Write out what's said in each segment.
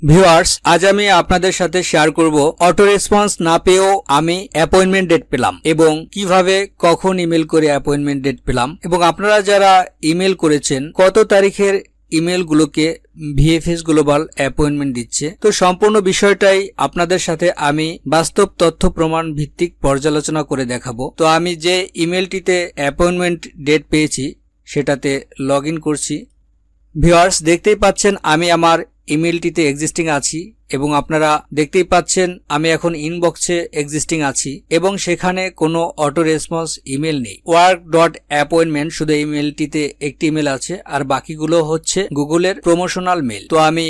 Viewers, আজ আমি আপনাদের সাথে শেয়ার করব অটো রেসপন্স না পেয়েও আমি অ্যাপয়েন্টমেন্ট ডেট পেলাম এবং কিভাবে কখন ইমেল করে অ্যাপয়েন্টমেন্ট ডেট পেলাম এবং আপনারা যারা ইমেল করেছেন কত তারিখের ইমেলগুলোকে ভিএফএস গ্লোবাল অ্যাপয়েন্টমেন্ট দিচ্ছে। তো সম্পূর্ণ বিষয়টাই আপনাদের সাথে আমি বাস্তব তথ্য প্রমাণ ভিত্তিক পর্যালোচনা করে দেখাবো। তো আমি যে ইমেলটিতে অ্যাপয়েন্টমেন্ট ডেট পেয়েছি সেটাতে লগ ইন করছি। ভিউয়ার্স, দেখতেই পাচ্ছেন আমি আমার ইমেলটিতে এক্সিস্টিং আছি এবং আপনারা দেখতেই পাচ্ছেন আমি এখন ইনবক্সে এক্সিস্টিং আছি এবং সেখানে কোনো অটো রেসপন্স ইমেল নেই। work.appointment শুধু ইমেলটিতে একটি ইমেল আছে আর বাকিগুলো হচ্ছে গুগলের প্রমোশনাল মেল। তো আমি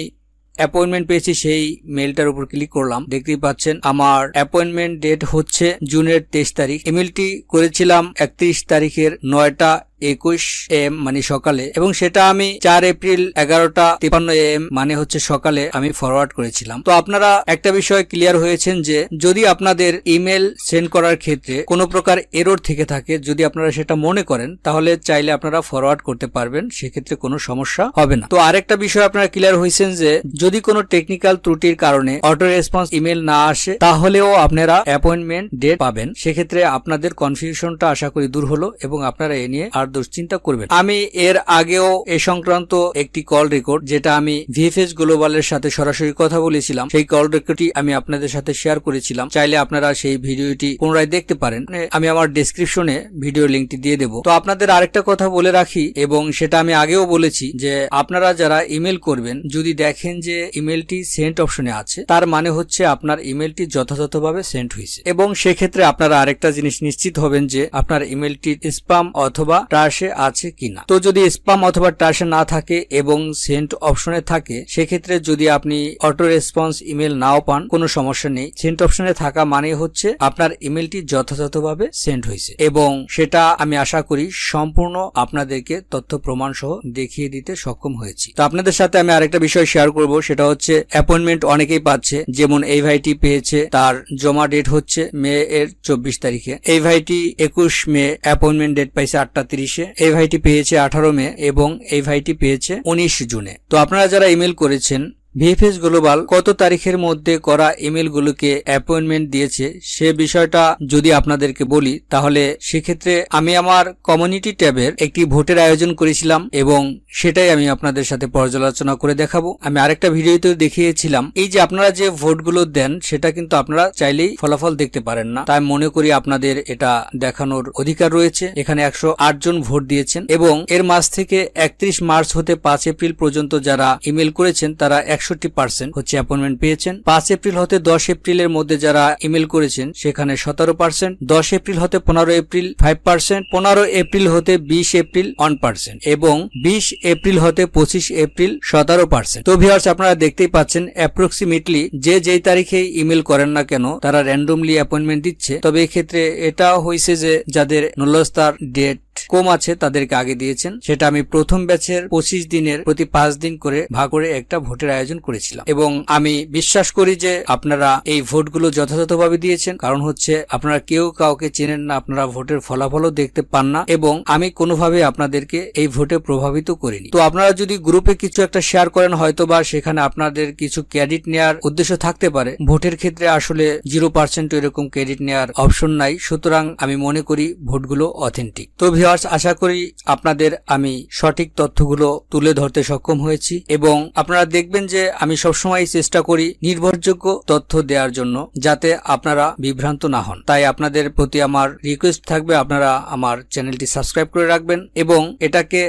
অ্যাপয়েন্টমেন্ট পেয়েছি, সেই মেলটার উপর ক্লিক করলাম। দেখতেই পাচ্ছেন আমার অ্যাপয়েন্টমেন্ট ডেট হচ্ছে জুনের 23 তারিখ। ইমেলটি করেছিলাম 31 তারিখের 9:21 AM মানে সকালে এবং সেটা আমি 4 এপ্রিল 11:53 AM মানে হচ্ছে সকালে আমি ফরওয়ার্ড করেছিলাম। তো আপনারা একটা বিষয় ক্লিয়ার হয়েছেন যে যদি আপনাদের ইমেল সেন্ড করার ক্ষেত্রে কোনো প্রকার এরর থেকে থাকে, যদি আপনারা সেটা মনে করেন তাহলে চাইলে আপনারা ফরওয়ার্ড করতে পারবেন, সেক্ষেত্রে কোনো সমস্যা হবে না। তো আরেকটা বিষয় আপনারা ক্লিয়ার হয়েছেন যে যদি কোনো টেকনিক্যাল ত্রুটির কারণে অটো রেসপন্স ইমেল না আসে তাহলেও আপনারা অ্যাপয়েন্টমেন্ট ডেট পাবেন। সেক্ষেত্রে আপনাদের কনফিউশনটা আশা করি দূর হলো এবং আপনারা এ নিয়ে আর দুশ্চিন্তা করবেন। আমি এর আগেও এ সংক্রান্ত একটি কল রেকর্ড, যেটা আমি ভিএফএস গ্লোবালের সাথে সরাসরি কথা বলেছিলাম, সেই কল রেকর্ডটি আমি আপনাদের সাথে শেয়ার করেছিলাম। চাইলে আপনারা সেই ভিডিওটি পুনরায় দেখতে পারেন, আমি আমার ডেসক্রিপশনে ভিডিও লিঙ্কটি দিয়ে দেব। তো আপনাদের আরেকটা কথা বলে রাখি এবং সেটা আমি আগেও বলেছি যে আপনারা যারা ইমেল করবেন যদি দেখেন যে ইমেলটি সেন্ট অপশনে আছে তার মানে হচ্ছে আপনার ইমেলটি যথাযথভাবে সেন্ট হয়েছে এবং সেক্ষেত্রে আপনারা আরেকটা জিনিস নিশ্চিত হবেন যে আপনার ইমেলটি স্প্যাম অথবা ট্রাশে আছে কিনা। তো যদি স্প্যাম অথবা ট্রাশে না থাকে এবং সেন্ট অপশনে থাকে, সেক্ষেত্রে যদি আপনি অটো রেসপন্স ইমেল নাও পান কোনো সমস্যা নেই। সেন্ট অপশনে থাকা মানে হচ্ছে আপনার ইমেলটি যথাযথভাবে সেন্ট হয়েছে এবং সেটা আমি আশা করি সম্পূর্ণ আপনাদেরকে তথ্য প্রমাণ সহ দেখিয়ে দিতে সক্ষম হয়েছি। তো আপনাদের সাথে আমি আরেকটা বিষয় শেয়ার করব, সেটা হচ্ছে অ্যাপয়েন্টমেন্ট অনেকেই পাচ্ছে। যেমন এই ভাইটি পেয়েছে, তার জমা ডেট হচ্ছে মে এর 24 তারিখে। এই ভাইটি 21 মে অ্যাপয়েন্টমেন্ট ডেট পাইছে 8:30-এ। এই ভাইটি পেয়েছে 18 মে এবং এই ভাইটি পেয়েছে 19 জুনে। তো আপনারা যারা ইমেল করেছেন ভিএফএস গ্লোবাল কত তারিখের মধ্যে করা ইমেলগুলোকে অ্যাপয়েন্টমেন্ট দিয়েছে সে বিষয়টা যদি আপনাদেরকে বলি, তাহলে সেক্ষেত্রে আমি আমার কমিউনিটি ট্যাবের একটি ভোটের আয়োজন করেছিলাম এবং সেটাই আমি আপনাদের সাথে পর্যালোচনা করে দেখাবো। আমি আরেকটা ভিডিওতে দেখিয়েছিলাম এই যে আপনারা যে ভোটগুলো দেন সেটা কিন্তু আপনারা চাইলেই ফলাফল দেখতে পারেন না, তাই মনে করি আপনাদের এটা দেখানোর অধিকার রয়েছে। এখানে 108 জন ভোট দিয়েছেন এবং এর মাঝ থেকে 31 মার্চ হতে 5 এপ্রিল পর্যন্ত যারা ইমেল করেছেন তারা 61% হচ্ছে অ্যাপয়েন্টমেন্ট পেয়েছেন। 5 এপ্রিল হতে 10 এপ্রিলের মধ্যে যারা ইমেল করেছেন সেখানে 17%, 10 এপ্রিল হতে 15 এপ্রিল 5%, 15 এপ্রিল হতে 20 এপ্রিল 1% এবং 20 এপ্রিল হতে 25 এপ্রিল 17%। তো ভিউয়ার্স, আপনারা দেখতেই পাচ্ছেন অ্যাপ্রক্সিমেটলি যেই তারিখে ইমেল করেন না কেন তারা র্যান্ডমলি অ্যাপয়েন্টমেন্ট দিচ্ছে। তবে এক্ষেত্রে এটা হয়েছে যে যাদের নুল্লস্তার ডেট কম আছে তাদেরকে আগে দিয়েছেন। সেটা আমি প্রথম ব্যাচের 25 দিনের প্রতি 5 দিন করে ভাগ করে একটা ভোটের আয়োজন করেছিলাম এবং আমি বিশ্বাস করি যে আপনারা এই ভোটগুলো যথাযথভাবে দিয়েছেন। কারণ হচ্ছে আপনারা কেউ কাউকে চেনেন না, আপনারা ভোটের ফলাফলও দেখতে পান না এবং আমি কোনোভাবে আপনাদেরকে এই ভোটে প্রভাবিত করিনি। তো আপনারা যদি গ্রুপে কিছু একটা শেয়ার করেন হয়তো বা সেখানে আপনাদের কিছু ক্রেডিট নেওয়ার উদ্দেশ্য থাকতে পারে। ভোটের ক্ষেত্রে আসলে 0% এরকম ক্রেডিট নেওয়ার অপশন নাই, সুতরাং আমি মনে করি ভোটগুলো অথেন্টিক। তো ভিউয়ার্স, আশা করি আপনাদের আমি সঠিক তথ্যগুলো তুলে ধরতে সক্ষম হয়েছি এবং আপনারা দেখবেন যে আমি সবসময় চেষ্টা করি নির্ভরযোগ্য তথ্য দেওয়ার জন্য যাতে আপনারা বিভ্রান্ত না হন। তাই আপনাদের প্রতি আমার রিকোয়েস্ট থাকবে আপনারা আমার চ্যানেলটি সাবস্ক্রাইব করে রাখবেন এবং এটাকে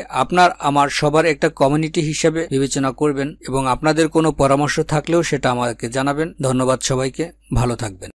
আমার সবার একটা কমিউনিটি হিসেবে বিবেচনা করবেন এবং আপনাদের কোনো পরামর্শ থাকলেও সেটা আমাকে জানাবেন। ধন্যবাদ সবাইকে, ভালো থাকবেন।